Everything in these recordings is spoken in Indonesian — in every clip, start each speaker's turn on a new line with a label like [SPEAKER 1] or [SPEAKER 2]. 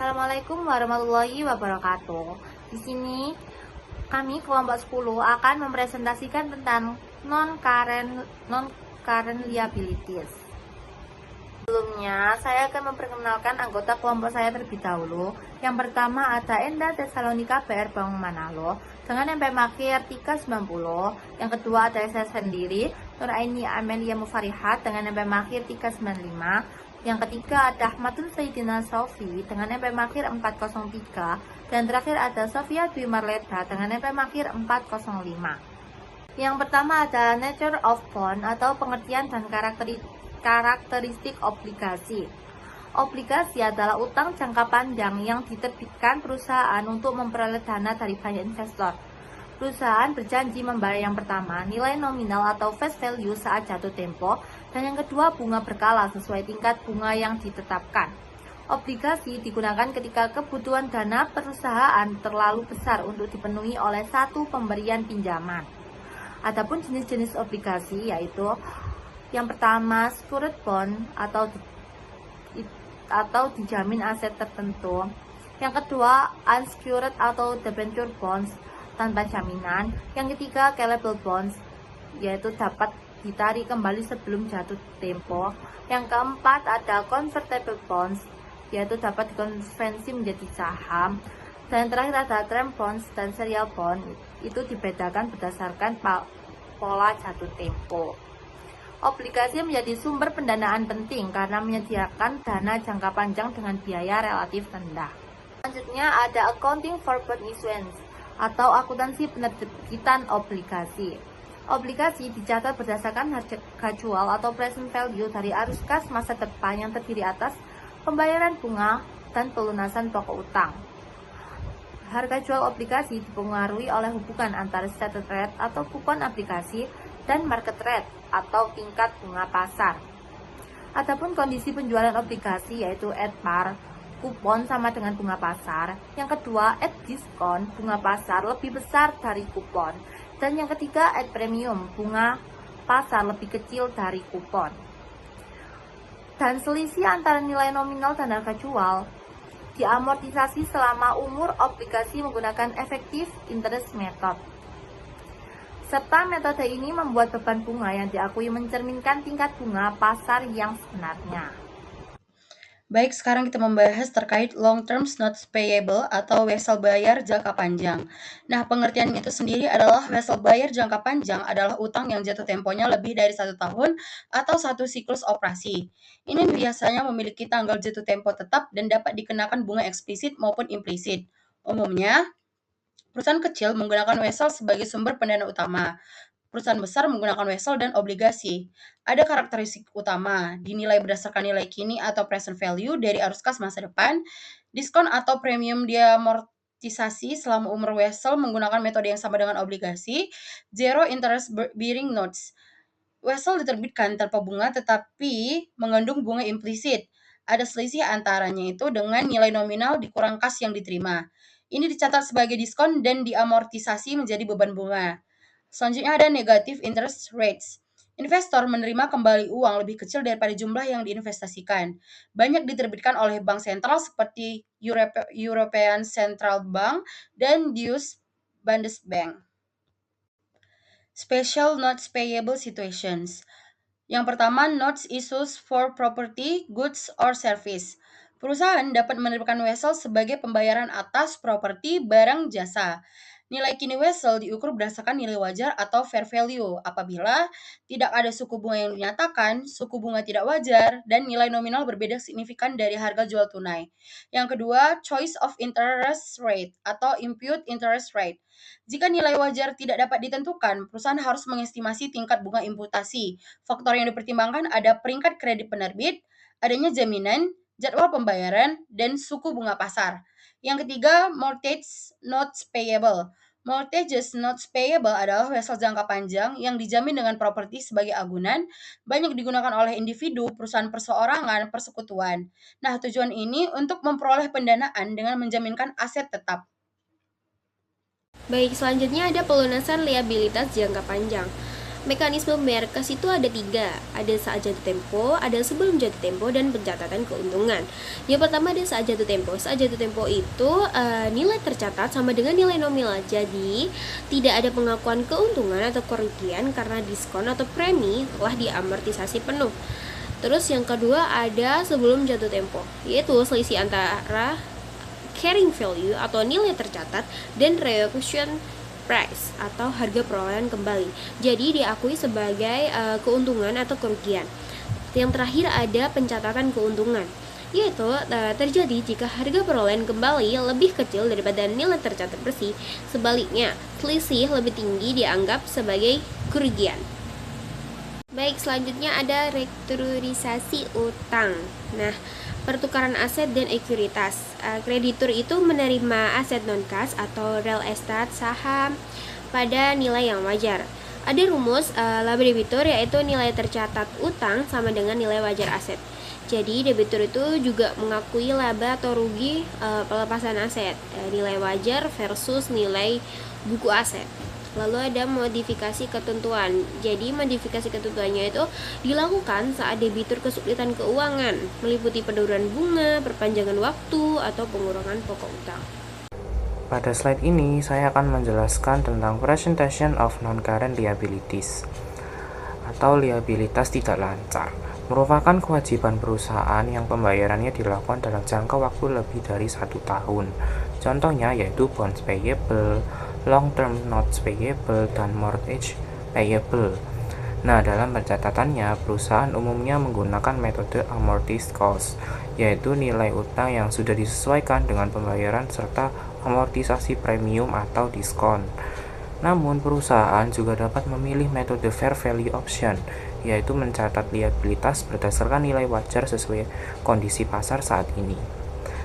[SPEAKER 1] Assalamualaikum warahmatullahi wabarakatuh. Di sini kami kelompok 10 akan mempresentasikan tentang non-current liabilities. Sebelumnya, saya akan memperkenalkan anggota kelompok saya terlebih dahulu. Yang pertama ada Enda Tesalonika PR Bank Manalo dengan NPM akhir 390. Yang kedua ada saya sendiri, Nur Aini Amelia Mufarihat dengan NPM akhir 395. Yang ketiga ada Ahmadul Sayyidina Sofi dengan NPM akhir 403. Dan terakhir ada Sofia Dwi Marleta dengan NPM akhir 405. Yang pertama ada nature of bond atau pengertian dan karakteristik obligasi. Obligasi adalah utang jangka panjang yang diterbitkan perusahaan untuk memperoleh dana dari banyak investor. Perusahaan berjanji membayar yang pertama nilai nominal atau face value saat jatuh tempo, dan yang kedua bunga berkala sesuai tingkat bunga yang ditetapkan. Obligasi digunakan ketika kebutuhan dana perusahaan terlalu besar untuk dipenuhi oleh satu pemberian pinjaman. Adapun jenis-jenis obligasi yaitu yang pertama secured bond atau dijamin aset tertentu. Yang kedua unsecured atau debenture bonds tanpa jaminan. Yang ketiga callable bonds yaitu dapat ditarik kembali sebelum jatuh tempo. Yang keempat ada convertible bonds yaitu dapat dikonversi menjadi saham. Dan terakhir ada term bonds dan serial bond, itu dibedakan berdasarkan pola jatuh tempo. Obligasi menjadi sumber pendanaan penting karena menyediakan dana jangka panjang dengan biaya relatif rendah. Selanjutnya ada accounting for bond issuance atau akuntansi penerbitan obligasi. Obligasi dicatat berdasarkan harga jual atau present value dari arus kas masa depan yang terdiri atas pembayaran bunga dan pelunasan pokok utang. Harga jual obligasi dipengaruhi oleh hubungan antara stated rate atau kupon aplikasi dan market rate atau tingkat bunga pasar. Adapun kondisi penjualan obligasi yaitu at par, kupon sama dengan bunga pasar. Yang kedua at discount, bunga pasar lebih besar dari kupon. Dan yang ketiga at premium, bunga pasar lebih kecil dari kupon. Dan selisih antara nilai nominal dan harga jual diamortisasi selama umur obligasi menggunakan effective interest method. Serta metode ini membuat beban bunga yang diakui mencerminkan tingkat bunga pasar yang sebenarnya.
[SPEAKER 2] Baik, sekarang kita membahas terkait long term notes payable atau wesel bayar jangka panjang. Nah, pengertian itu sendiri adalah wesel bayar jangka panjang adalah utang yang jatuh temponya lebih dari 1 tahun atau 1 siklus operasi. Ini biasanya memiliki tanggal jatuh tempo tetap dan dapat dikenakan bunga eksplisit maupun implisit. Umumnya, perusahaan kecil menggunakan wesel sebagai sumber pendanaan utama. Perusahaan besar menggunakan wesel dan obligasi. Ada karakteristik utama, dinilai berdasarkan nilai kini atau present value dari arus kas masa depan, diskon atau premium diamortisasi selama umur wesel menggunakan metode yang sama dengan obligasi, zero interest bearing notes. Wesel diterbitkan tanpa bunga tetapi mengandung bunga implisit. Ada selisih antaranya itu dengan nilai nominal dikurang kas yang diterima. Ini dicatat sebagai diskon dan diamortisasi menjadi beban bunga. Selanjutnya ada negative interest rates. Investor menerima kembali uang lebih kecil daripada jumlah yang diinvestasikan. Banyak diterbitkan oleh bank sentral seperti European Central Bank dan Deutsche Bundesbank. Special notes payable situations. Yang pertama, notes issues for property, goods, or service. Perusahaan dapat menerbitkan wesel sebagai pembayaran atas properti, barang, jasa. Nilai kini wesel diukur berdasarkan nilai wajar atau fair value apabila tidak ada suku bunga yang dinyatakan, suku bunga tidak wajar, dan nilai nominal berbeda signifikan dari harga jual tunai. Yang kedua, choice of interest rate atau imputed interest rate. Jika nilai wajar tidak dapat ditentukan, perusahaan harus mengestimasi tingkat bunga imputasi. Faktor yang dipertimbangkan ada peringkat kredit penerbit, adanya jaminan, jadwal pembayaran, dan suku bunga pasar. Yang ketiga, mortgage notes payable. Mortgage notes payable adalah wesel jangka panjang yang dijamin dengan properti sebagai agunan, banyak digunakan oleh individu, perusahaan perseorangan, persekutuan. Nah, tujuan ini untuk memperoleh pendanaan dengan menjaminkan aset tetap.
[SPEAKER 3] Baik, selanjutnya ada pelunasan liabilitas jangka panjang. Mekanisme pembayaran kas itu ada 3, ada saat jatuh tempo, ada sebelum jatuh tempo, dan pencatatan keuntungan. Yang pertama ada saat jatuh tempo. Saat jatuh tempo itu nilai tercatat sama dengan nilai nominal, jadi tidak ada pengakuan keuntungan atau kerugian karena diskon atau premi telah diamortisasi penuh. Terus yang kedua ada sebelum jatuh tempo, yaitu selisih antara carrying value atau nilai tercatat dan reacquisition price atau harga perolehan kembali. Jadi diakui sebagai keuntungan atau kerugian. Yang terakhir ada pencatatan keuntungan, yaitu terjadi jika harga perolehan kembali lebih kecil daripada nilai tercatat bersih. Sebaliknya, selisih lebih tinggi dianggap sebagai kerugian. Baik, selanjutnya ada restrukturisasi utang. Nah, pertukaran aset dan ekuitas. Kreditur itu menerima aset non-kas atau real estate, saham pada nilai yang wajar. Ada rumus laba debitur, yaitu nilai tercatat utang sama dengan nilai wajar aset. Jadi debitur itu juga mengakui laba atau rugi pelepasan aset, nilai wajar versus nilai buku aset. Lalu ada modifikasi ketentuan. Jadi modifikasi ketentuannya itu dilakukan saat debitur kesulitan keuangan, meliputi penurunan bunga, perpanjangan waktu, atau pengurangan pokok utang.
[SPEAKER 4] Pada slide ini, saya akan menjelaskan tentang presentation of non-current liabilities atau liabilitas tidak lancar. Merupakan kewajiban perusahaan yang pembayarannya dilakukan dalam jangka waktu lebih dari 1 tahun. Contohnya yaitu bonds payable, long-term notes payable, dan mortgage payable. Nah, dalam pencatatannya, perusahaan umumnya menggunakan metode amortized cost, yaitu nilai utang yang sudah disesuaikan dengan pembayaran serta amortisasi premium atau diskon. Namun, perusahaan juga dapat memilih metode fair value option, yaitu mencatat liabilitas berdasarkan nilai wajar sesuai kondisi pasar saat ini.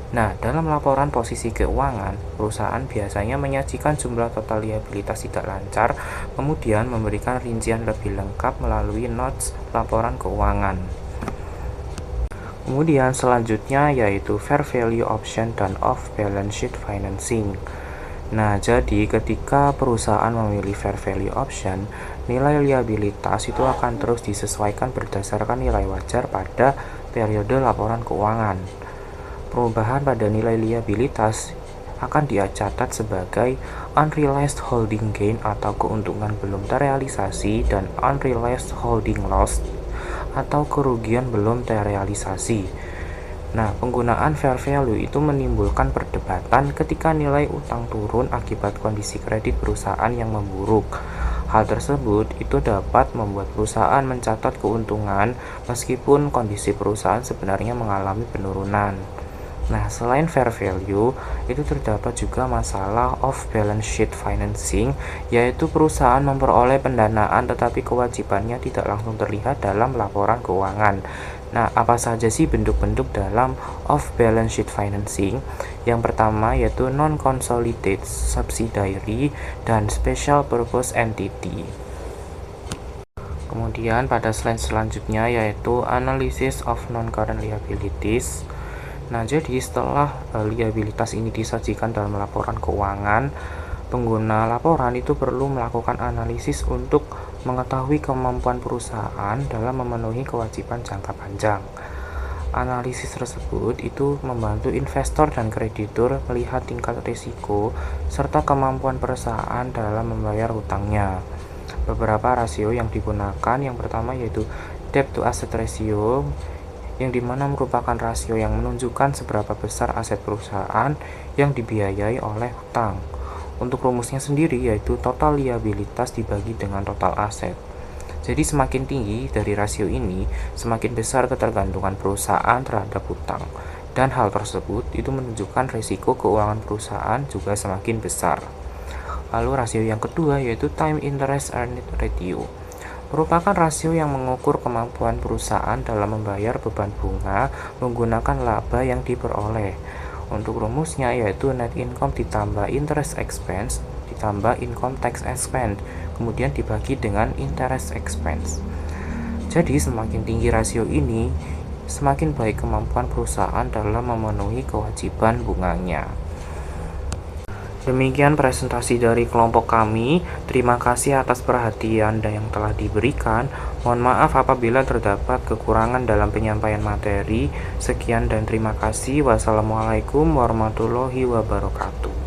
[SPEAKER 4] Nah, dalam laporan posisi keuangan, perusahaan biasanya menyajikan jumlah total liabilitas tidak lancar, kemudian memberikan rincian lebih lengkap melalui notes laporan keuangan. Kemudian selanjutnya yaitu fair value option dan off balance sheet financing. Nah, jadi ketika perusahaan memilih fair value option, nilai liabilitas itu akan terus disesuaikan berdasarkan nilai wajar pada periode laporan keuangan. Perubahan pada nilai liabilitas akan dicatat sebagai unrealized holding gain atau keuntungan belum terrealisasi dan unrealized holding loss atau kerugian belum terrealisasi. Nah, penggunaan fair value itu menimbulkan perdebatan ketika nilai utang turun akibat kondisi kredit perusahaan yang memburuk. Hal tersebut itu dapat membuat perusahaan mencatat keuntungan meskipun kondisi perusahaan sebenarnya mengalami penurunan. Nah, selain fair value, itu terdapat juga masalah off balance sheet financing, yaitu perusahaan memperoleh pendanaan tetapi kewajibannya tidak langsung terlihat dalam laporan keuangan. Nah, apa saja sih bentuk-bentuk dalam off balance sheet financing? Yang pertama yaitu non-consolidated subsidiary dan special purpose entity. Kemudian pada slide selanjutnya yaitu analysis of non-current liabilities. Nah, jadi setelah liabilitas ini disajikan dalam laporan keuangan, pengguna laporan itu perlu melakukan analisis untuk mengetahui kemampuan perusahaan dalam memenuhi kewajiban jangka panjang. Analisis tersebut itu membantu investor dan kreditur melihat tingkat risiko serta kemampuan perusahaan dalam membayar hutangnya. Beberapa rasio yang digunakan, yang pertama yaitu debt to asset ratio, yang dimana merupakan rasio yang menunjukkan seberapa besar aset perusahaan yang dibiayai oleh hutang. Untuk rumusnya sendiri yaitu total liabilitas dibagi dengan total aset. Jadi semakin tinggi dari rasio ini, semakin besar ketergantungan perusahaan terhadap hutang. Dan hal tersebut itu menunjukkan risiko keuangan perusahaan juga semakin besar. Lalu rasio yang kedua yaitu time interest earned ratio. Merupakan rasio yang mengukur kemampuan perusahaan dalam membayar beban bunga menggunakan laba yang diperoleh. Untuk rumusnya yaitu net income ditambah interest expense ditambah income tax expense, kemudian dibagi dengan interest expense. Jadi semakin tinggi rasio ini, semakin baik kemampuan perusahaan dalam memenuhi kewajiban bunganya. Demikian presentasi dari kelompok kami. Terima kasih atas perhatian yang telah diberikan. Mohon maaf apabila terdapat kekurangan dalam penyampaian materi. Sekian dan terima kasih. Wassalamualaikum warahmatullahi wabarakatuh.